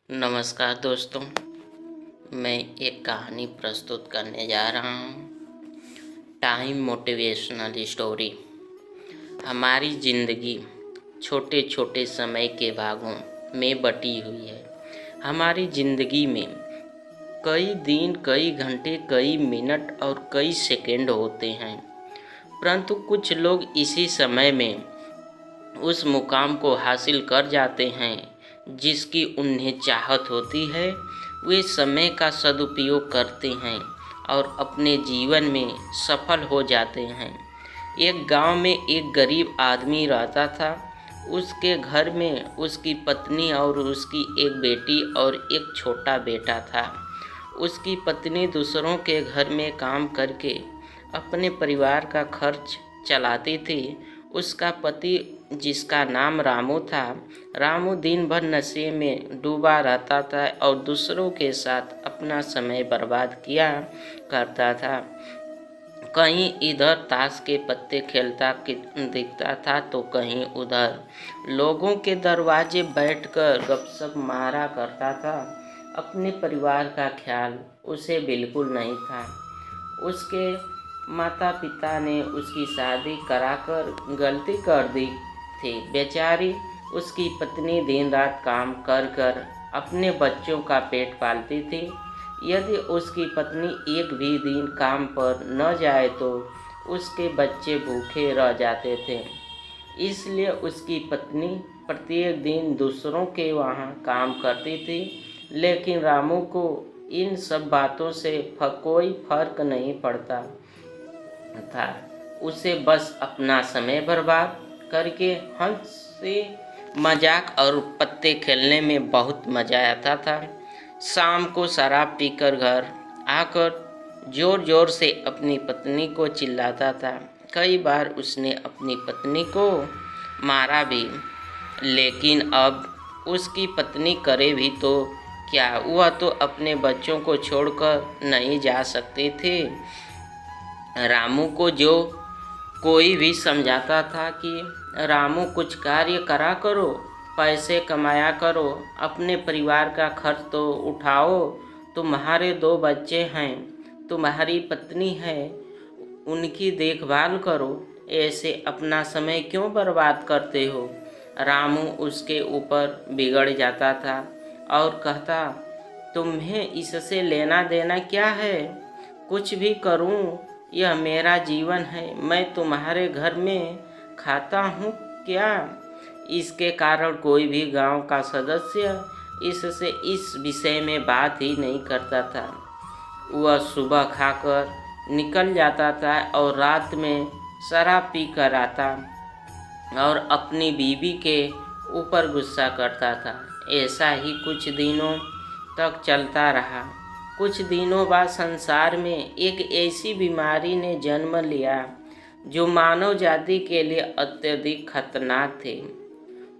नमस्कार दोस्तों, मैं एक कहानी प्रस्तुत करने जा रहा हूँ। Time motivational story. हमारी ज़िंदगी छोटे छोटे समय के भागों में बटी हुई है। हमारी ज़िंदगी में कई दिन, कई घंटे, कई मिनट और कई सेकंड होते हैं, परंतु कुछ लोग इसी समय में उस मुकाम को हासिल कर जाते हैं जिसकी उन्हें चाहत होती है। वे समय का सदुपयोग करते हैं और अपने जीवन में सफल हो जाते हैं। एक गांव में एक गरीब आदमी रहता था। उसके घर में उसकी पत्नी और उसकी एक बेटी और एक छोटा बेटा था। उसकी पत्नी दूसरों के घर में काम करके अपने परिवार का खर्च चलाती थी। उसका पति, जिसका नाम रामू था, रामू दिन भर नशे में डूबा रहता था और दूसरों के साथ अपना समय बर्बाद किया करता था। कहीं इधर ताश के पत्ते खेलता दिखता था तो कहीं उधर लोगों के दरवाजे बैठकर गपशप मारा करता था। अपने परिवार का ख्याल उसे बिल्कुल नहीं था। उसके माता पिता ने उसकी शादी कराकर गलती कर दी थी। बेचारी उसकी पत्नी दिन रात काम कर कर अपने बच्चों का पेट पालती थी। यदि उसकी पत्नी एक भी दिन काम पर न जाए तो उसके बच्चे भूखे रह जाते थे। इसलिए उसकी पत्नी प्रत्येक दिन दूसरों के वहाँ काम करती थी। लेकिन रामू को इन सब बातों से कोई फर्क नहीं पड़ता था। उसे बस अपना समय बर्बाद करके हंसी मजाक और पत्ते खेलने में बहुत मजा आता था। शाम को शराब पीकर घर आकर जोर जोर से अपनी पत्नी को चिल्लाता था। कई बार उसने अपनी पत्नी को मारा भी, लेकिन अब उसकी पत्नी करे भी तो क्या, वह तो अपने बच्चों को छोड़कर नहीं जा सकती थी। रामू को जो कोई भी समझाता था कि रामू कुछ कार्य करा करो, पैसे कमाया करो, अपने परिवार का खर्च तो उठाओ, तुम्हारे 2 बच्चे हैं, तुम्हारी पत्नी है, उनकी देखभाल करो, ऐसे अपना समय क्यों बर्बाद करते हो। रामू उसके ऊपर बिगड़ जाता था और कहता, तुम्हें इससे लेना देना क्या है, कुछ भी करूं, यह मेरा जीवन है, मैं तुम्हारे घर में खाता हूँ क्या। इसके कारण कोई भी गांव का सदस्य इससे इस विषय में बात ही नहीं करता था। वह सुबह खाकर निकल जाता था और रात में शराब पी कर आता और अपनी बीवी के ऊपर गुस्सा करता था। ऐसा ही कुछ दिनों तक चलता रहा। कुछ दिनों बाद संसार में एक ऐसी बीमारी ने जन्म लिया जो मानव जाति के लिए अत्यधिक खतरनाक थी।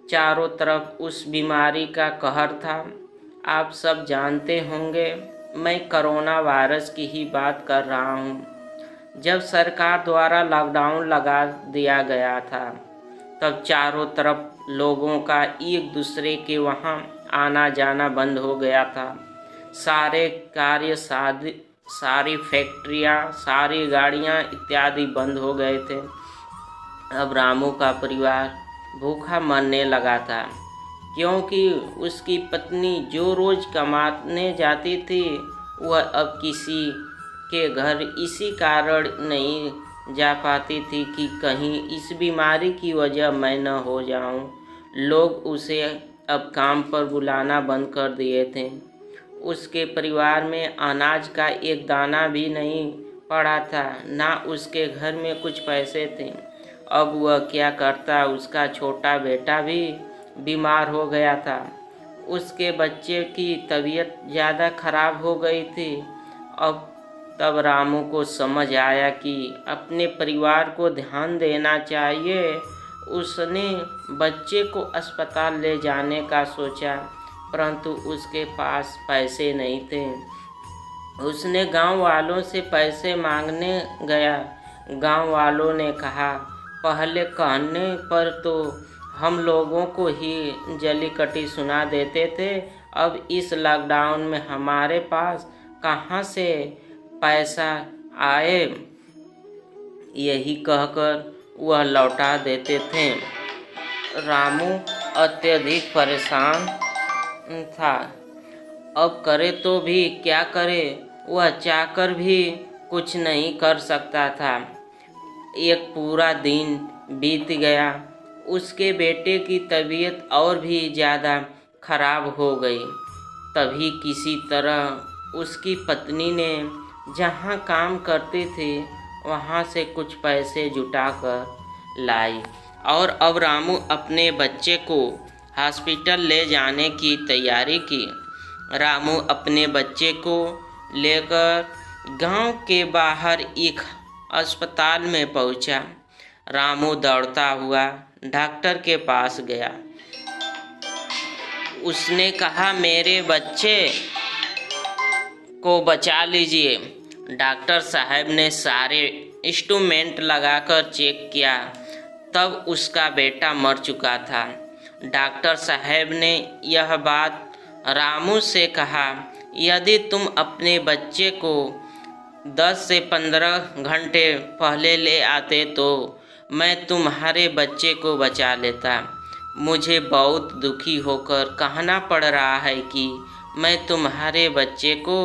चारों तरफ उस बीमारी का कहर था। आप सब जानते होंगे, मैं कोरोना वायरस की ही बात कर रहा हूँ। जब सरकार द्वारा लॉकडाउन लगा दिया गया था तब चारों तरफ लोगों का एक दूसरे के वहाँ आना जाना बंद हो गया था। सारे कार्य, सारी फैक्ट्रियाँ, सारी गाड़ियाँ इत्यादि बंद हो गए थे। अब रामू का परिवार भूखा मरने लगा था, क्योंकि उसकी पत्नी जो रोज़ कमाने जाती थी वह अब किसी के घर इसी कारण नहीं जा पाती थी कि कहीं इस बीमारी की वजह मैं न हो जाऊं। लोग उसे अब काम पर बुलाना बंद कर दिए थे। उसके परिवार में अनाज का एक दाना भी नहीं पड़ा था, ना उसके घर में कुछ पैसे थे। अब वह क्या करता, उसका छोटा बेटा भी बीमार हो गया था। उसके बच्चे की तबीयत ज़्यादा खराब हो गई थी। अब तब रामू को समझ आया कि अपने परिवार को ध्यान देना चाहिए। उसने बच्चे को अस्पताल ले जाने का सोचा, परंतु उसके पास पैसे नहीं थे। उसने गांव वालों से पैसे मांगने गया। गांव वालों ने कहा, पहले कहने पर तो हम लोगों को ही जलीकट्टी सुना देते थे। अब इस लॉकडाउन में हमारे पास कहाँ से पैसा आए, यही कहकर वह लौटा देते थे। रामू अत्यधिक परेशान था। अब करे तो भी क्या करे, वह चाहकर भी कुछ नहीं कर सकता था। एक पूरा दिन बीत गया। उसके बेटे की तबीयत और भी ज़्यादा खराब हो गई। तभी किसी तरह उसकी पत्नी ने जहाँ काम करती थी वहाँ से कुछ पैसे जुटाकर लाई और अब रामू अपने बच्चे को हॉस्पिटल ले जाने की तैयारी की। रामू अपने बच्चे को लेकर गांव के बाहर एक अस्पताल में पहुंचा। रामू दौड़ता हुआ डॉक्टर के पास गया। उसने कहा, मेरे बच्चे को बचा लीजिए। डॉक्टर साहब ने सारे इंस्ट्रूमेंट लगाकर चेक किया, तब उसका बेटा मर चुका था। डॉक्टर साहब ने यह बात रामू से कहा, यदि तुम अपने बच्चे को 10 से 15 घंटे पहले ले आते तो मैं तुम्हारे बच्चे को बचा लेता। मुझे बहुत दुखी होकर कहना पड़ रहा है कि मैं तुम्हारे बच्चे को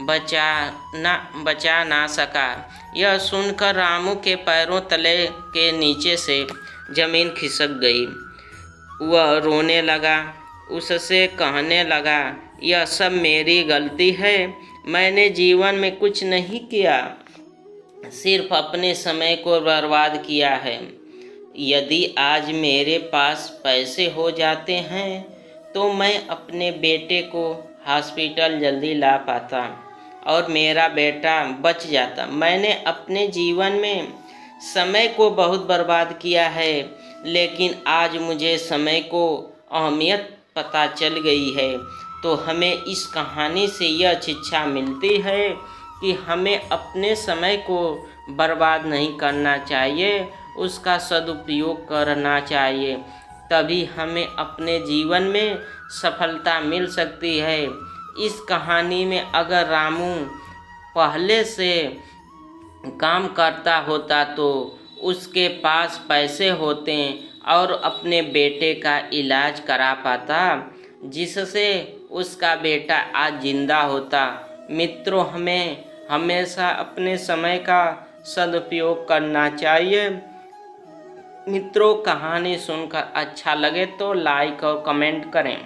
बचा ना सका। यह सुनकर रामू के पैरों तले के नीचे से ज़मीन खिसक गई। वह रोने लगा, उससे कहने लगा, यह सब मेरी गलती है। मैंने जीवन में कुछ नहीं किया, सिर्फ अपने समय को बर्बाद किया है। यदि आज मेरे पास पैसे हो जाते हैं तो मैं अपने बेटे को हॉस्पिटल जल्दी ला पाता और मेरा बेटा बच जाता। मैंने अपने जीवन में समय को बहुत बर्बाद किया है, लेकिन आज मुझे समय को अहमियत पता चल गई है। तो हमें इस कहानी से यह शिक्षा मिलती है कि हमें अपने समय को बर्बाद नहीं करना चाहिए, उसका सदुपयोग करना चाहिए। तभी हमें अपने जीवन में सफलता मिल सकती है। इस कहानी में अगर रामू पहले से काम करता होता तो उसके पास पैसे होते और अपने बेटे का इलाज करा पाता, जिससे उसका बेटा आज जिंदा होता। मित्रों, हमें हमेशा अपने समय का सदुपयोग करना चाहिए। मित्रों, कहानी सुनकर अच्छा लगे तो लाइक और कमेंट करें।